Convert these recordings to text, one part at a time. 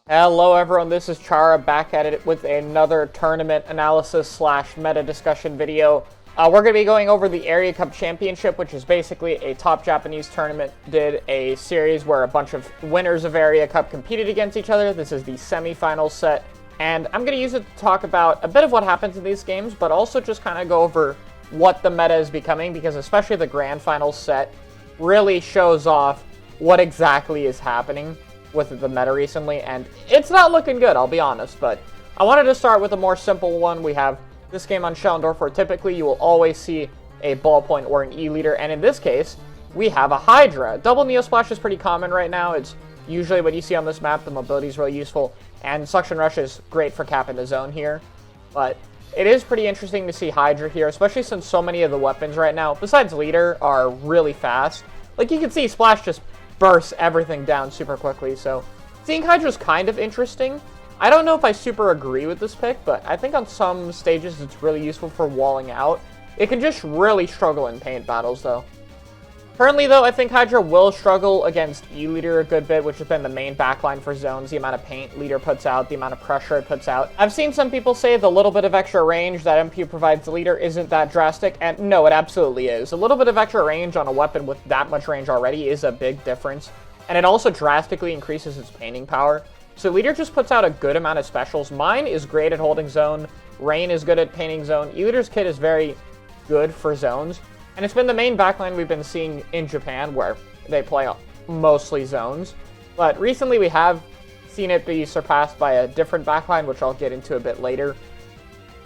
Hello everyone, this is Chara back at it with another tournament analysis slash meta discussion video. We're going to be going over the Area Cup Championship, which is basically a top Japanese tournament. Did a series where a bunch of winners of Area Cup competed against each other. This is the semifinal set, and I'm going to use it to talk about a bit of what happens in these games, but also just kind of go over what the meta is becoming, because especially the grand final set really shows off what exactly is happening with the meta recently, and it's not looking good, I'll be honest. But I wanted to start with a more simple one. We have this game on Schellendorf, where typically you will always see a ballpoint or an E-leader, and in this case, we have a Hydra. Double Neo Splash is pretty common right now. It's usually what you see on this map. The mobility is really useful, and Suction Rush is great for capping the zone here. But it is pretty interesting to see Hydra here, especially since so many of the weapons right now, besides Leader, are really fast. Like you can see, Splash just bursts everything down super quickly, so seeing Hydra's kind of interesting. I don't know if I super agree with this pick, but I think on some stages it's really useful for walling out. It can just really struggle in paint battles, though. Currently, though, I think Hydra will struggle against E-Leader a good bit, which has been the main backline for zones. The amount of paint Leader puts out, the amount of pressure it puts out. I've seen some people say the little bit of extra range that MP provides the Leader isn't that drastic, and no, it absolutely is. A little bit of extra range on a weapon with that much range already is a big difference, and it also drastically increases its painting power. So Leader just puts out a good amount of specials. Mine is great at holding zone. Rain is good at painting zone. E-Leader's kit is very good for zones. And it's been the main backline we've been seeing in Japan, where they play mostly zones. But recently we have seen it be surpassed by a different backline, which I'll get into a bit later.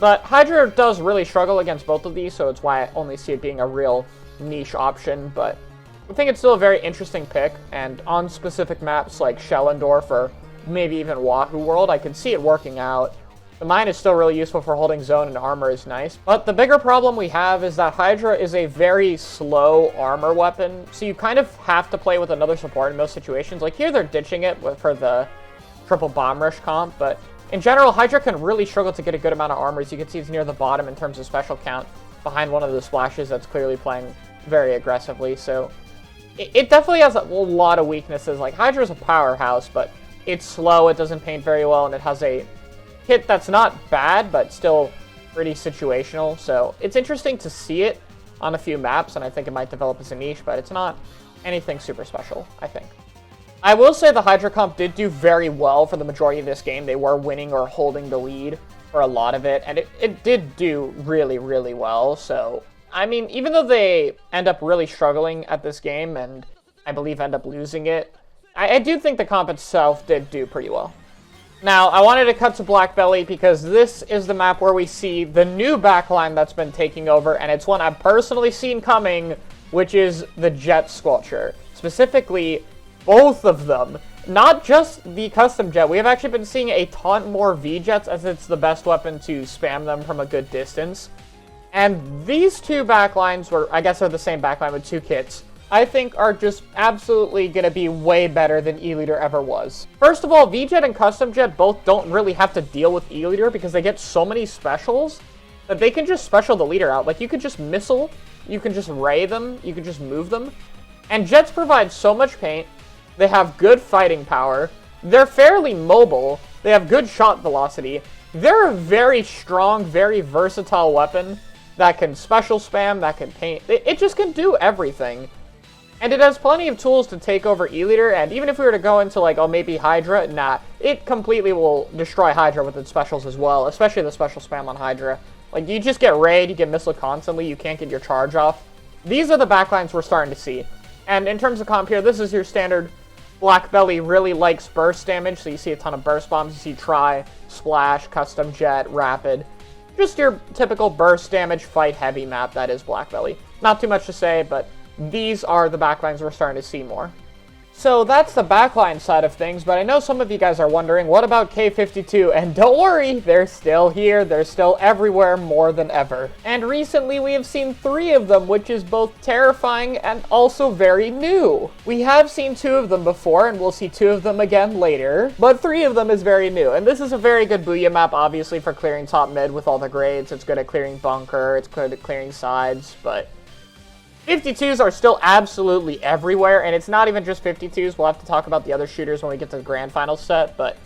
But Hydra does really struggle against both of these, so it's why I only see it being a real niche option. But I think it's still a very interesting pick, and on specific maps like Schellendorf or maybe even Wahoo World, I can see it working out. The mine is still really useful for holding zone, and armor is nice. But the bigger problem we have is that Hydra is a very slow armor weapon, so you kind of have to play with another support in most situations. Like here they're ditching it for the triple bomb rush comp, but in general, Hydra can really struggle to get a good amount of armor. As you can see, it's near the bottom in terms of special count, behind one of the splashes that's clearly playing very aggressively. So it definitely has a lot of weaknesses. Like Hydra's a powerhouse, but it's slow, it doesn't paint very well, and it has a hit that's not bad, but still pretty situational. So it's interesting to see it on a few maps, and I think it might develop as a niche, but it's not anything super special, I think. I will say the Hydra comp did do very well for the majority of this game. They were winning or holding the lead for a lot of it, and it did do really, really well. So, I mean, even though they end up really struggling at this game, and I believe end up losing it, I do think the comp itself did do pretty well. Now, I wanted to cut to Black Belly because this is the map where we see the new backline that's been taking over, and it's one I've personally seen coming, which is the Jet Sculpture. Specifically, both of them. Not just the custom jet. We have actually been seeing a ton more V-Jets, as it's the best weapon to spam them from a good distance. And these two backlines, I guess are the same backline with two kits, I think are just absolutely going to be way better than E-Leader ever was. First of all, V-Jet and Custom Jet both don't really have to deal with E-Leader because they get so many specials that they can just special the Leader out. Like, you could just missile, you can just ray them, you can just move them. And Jets provide so much paint, they have good fighting power, they're fairly mobile, they have good shot velocity, they're a very strong, very versatile weapon that can special spam, that can paint, it just can do everything. And it has plenty of tools to take over E-Leader, and even if we were to go into, like, oh, maybe Hydra, nah, it completely will destroy Hydra with its specials as well, especially the special spam on Hydra. Like, you just get raid, you get missile constantly, you can't get your charge off. These are the backlines we're starting to see. And in terms of comp here, this is your standard Black Belly really likes burst damage, so you see a ton of burst bombs, you see Try, Splash, Custom Jet, Rapid. Just your typical burst damage, fight heavy map that is Black Belly. Not too much to say, but these are the backlines we're starting to see more. So that's the backline side of things, but I know some of you guys are wondering, what about K52? And don't worry, they're still here, they're still everywhere more than ever. And recently we have seen 3 of them, which is both terrifying and also very new. We have seen 2 of them before, and we'll see 2 of them again later, but 3 of them is very new. And this is a very good Booyah map, obviously, for clearing top mid with all the grades. It's good at clearing bunker, it's good at clearing sides, but 52s are still absolutely everywhere, and it's not even just 52s. We'll have to talk about the other shooters when we get to the grand final set, but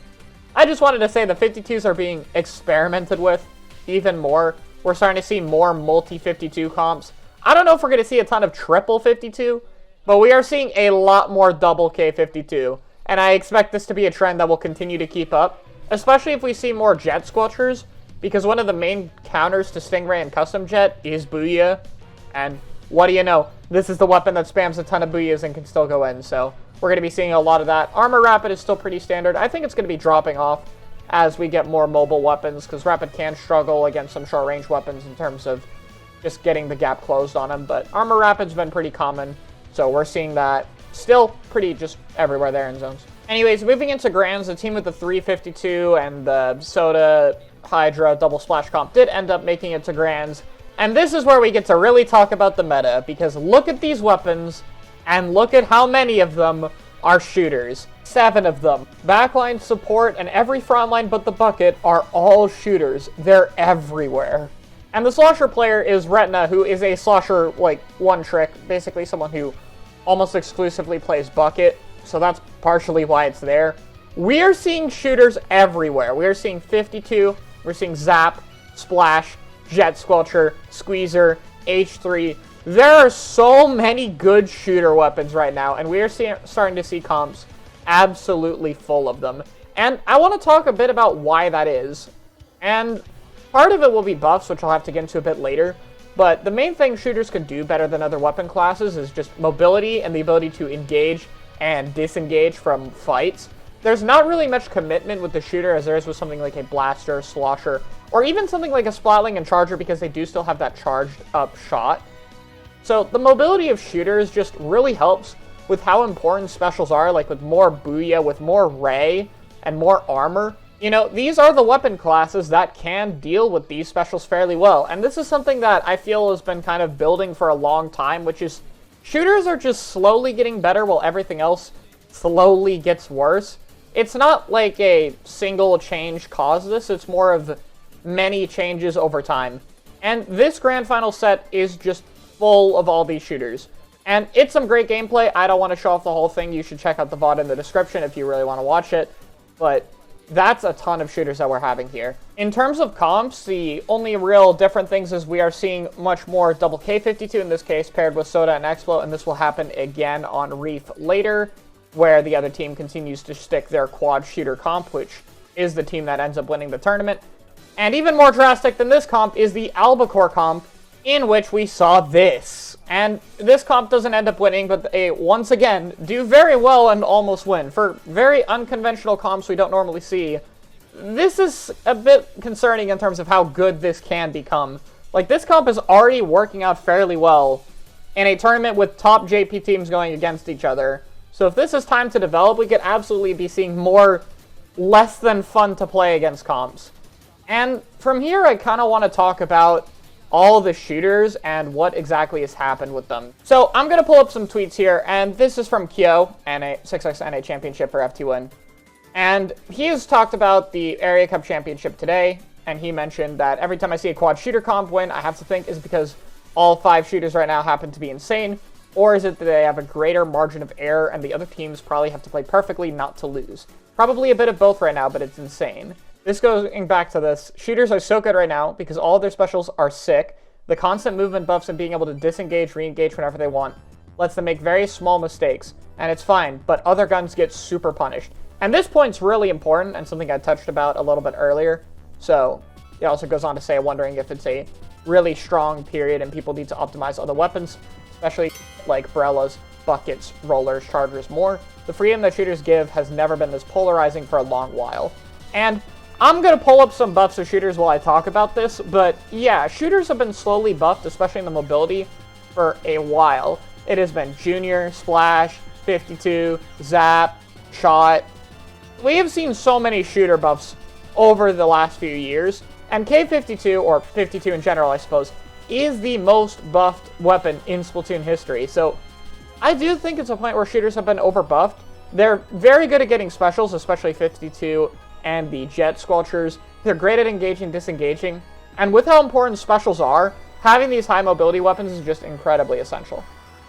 I just wanted to say the 52s are being experimented with even more. We're starting to see more multi-52 comps. I don't know if we're going to see a ton of triple 52, but we are seeing a lot more double K52. And I expect this to be a trend that will continue to keep up, especially if we see more jet squelchers, because one of the main counters to Stingray and Custom Jet is Booyah. And what do you know? This is the weapon that spams a ton of Booyahs and can still go in, so we're going to be seeing a lot of that. Armor Rapid is still pretty standard. I think it's going to be dropping off as we get more mobile weapons, because Rapid can struggle against some short-range weapons in terms of just getting the gap closed on him. But Armor Rapid's been pretty common, so we're seeing that still pretty just everywhere there in zones. Anyways, moving into Grands, the team with the 352 and the Soda Hydra double splash comp did end up making it to Grands. And this is where we get to really talk about the meta, because look at these weapons, and look at how many of them are shooters. 7 of them. Backline, support, and every frontline but the bucket are all shooters. They're everywhere. And the slosher player is Retina, who is a slosher, like, one trick. Basically someone who almost exclusively plays bucket, so that's partially why it's there. We are seeing shooters everywhere. We are seeing 52, we're seeing Zap, Splash, Jet Squelcher, Squeezer, H3. There are so many good shooter weapons right now, and we are starting to see comps absolutely full of them. And I want to talk a bit about why that is. And part of it will be buffs, which I'll have to get into a bit later. But the main thing shooters can do better than other weapon classes is just mobility and the ability to engage and disengage from fights. There's not really much commitment with the shooter as there is with something like a Blaster, Slosher, or even something like a Splatling and Charger, because they do still have that charged up shot. So the mobility of shooters just really helps with how important specials are, like with more Booyah, with more Ray, and more armor. You know, these are the weapon classes that can deal with these specials fairly well. And this is something that I feel has been kind of building for a long time, which is shooters are just slowly getting better while everything else slowly gets worse. It's not like a single change caused this, it's more of many changes over time. And this Grand Final set is just full of all these shooters. And it's some great gameplay. I don't want to show off the whole thing. You should check out the VOD in the description if you really want to watch it. But that's a ton of shooters that we're having here. In terms of comps, the only real different things is we are seeing much more double K52 in this case, paired with Soda and Explo, and this will happen again on Reef later, where the other team continues to stick their quad shooter comp, which is the team that ends up winning the tournament. And even more drastic than this comp is the Albacore comp, in which we saw this. And this comp doesn't end up winning, but they, once again, do very well and almost win. For very unconventional comps we don't normally see, this is a bit concerning in terms of how good this can become. Like, this comp is already working out fairly well in a tournament with top JP teams going against each other. So if this is time to develop, we could absolutely be seeing more less than fun to play against comps. And from here, I kind of want to talk about all the shooters and what exactly has happened with them. So I'm going to pull up some tweets here, and this is from Kyo, 6x NA Championship for FT1. And he has talked about the Area Cup Championship today, and he mentioned that every time I see a quad shooter comp win, I have to think, is it because all 5 shooters right now happen to be insane, or is it that they have a greater margin of error and the other teams probably have to play perfectly not to lose? Probably a bit of both right now, but it's insane. This going back to this, shooters are so good right now because all of their specials are sick. The constant movement buffs and being able to disengage, re-engage whenever they want lets them make very small mistakes, and it's fine, but other guns get super punished. And this point's really important and something I touched about a little bit earlier. So it also goes on to say, wondering if it's a really strong period and people need to optimize other weapons, especially like Barellas, buckets, rollers, chargers more. The freedom that shooters give has never been this polarizing for a long while. And I'm going to pull up some buffs of shooters while I talk about this, but yeah, shooters have been slowly buffed, especially in the mobility, for a while. It has been Junior, Splash, 52, Zap, Shot. We have seen so many shooter buffs over the last few years, and K52, or 52 in general, I suppose, is the most buffed weapon in Splatoon history. So I do think it's a point where shooters have been over-buffed. They're very good at getting specials, especially 52 and the Jet Squelchers. They're great at engaging, disengaging, and with how important specials are, having these high mobility weapons is just incredibly essential.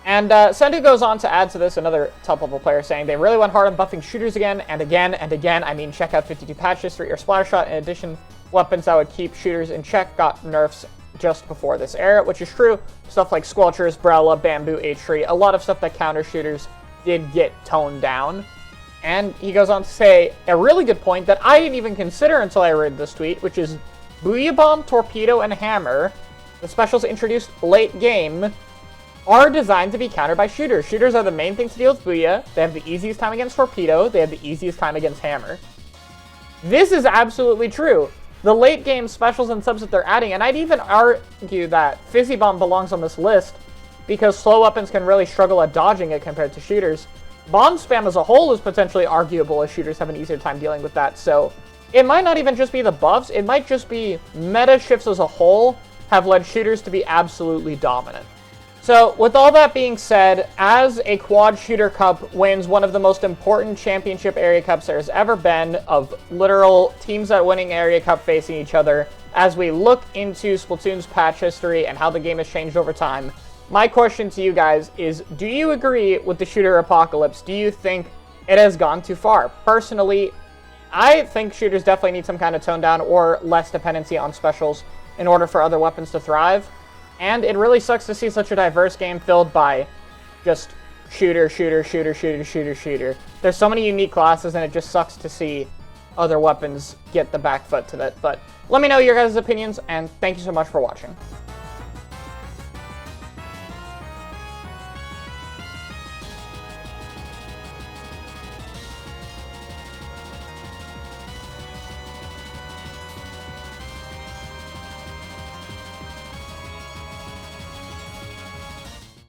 And Sendu goes on to add to this another top-level player saying they really went hard on buffing shooters again and again and again. I mean, check out 52 patch history or Splattershot. In addition, weapons that would keep shooters in check got nerfs just before this era, which is true. Stuff like Squelchers, Brella, Bamboo, H-Tree, a lot of stuff that counter shooters did get toned down. And he goes on to say a really good point that I didn't even consider until I read this tweet, which is Booyah Bomb, Torpedo, and Hammer, the specials introduced late game, are designed to be countered by shooters. Shooters are the main thing to deal with Booyah. They have the easiest time against Torpedo. They have the easiest time against Hammer. This is absolutely true. The late game specials and subs that they're adding, and I'd even argue that Fizzy Bomb belongs on this list because slow weapons can really struggle at dodging it compared to shooters. Bomb spam as a whole is potentially arguable as shooters have an easier time dealing with that, so it might not even just be the buffs, it might just be meta shifts as a whole have led shooters to be absolutely dominant. So, with all that being said, as a Quad Shooter Cup wins one of the most important championship area cups there has ever been, of literal teams that winning area cup facing each other, as we look into Splatoon's patch history and how the game has changed over time, my question to you guys is, do you agree with the shooter apocalypse? Do you think it has gone too far? Personally, I think shooters definitely need some kind of tone down or less dependency on specials in order for other weapons to thrive. And it really sucks to see such a diverse game filled by just shooter, shooter, shooter, shooter, shooter, shooter. There's so many unique classes, and it just sucks to see other weapons get the back foot to that. But let me know your guys' opinions, and thank you so much for watching.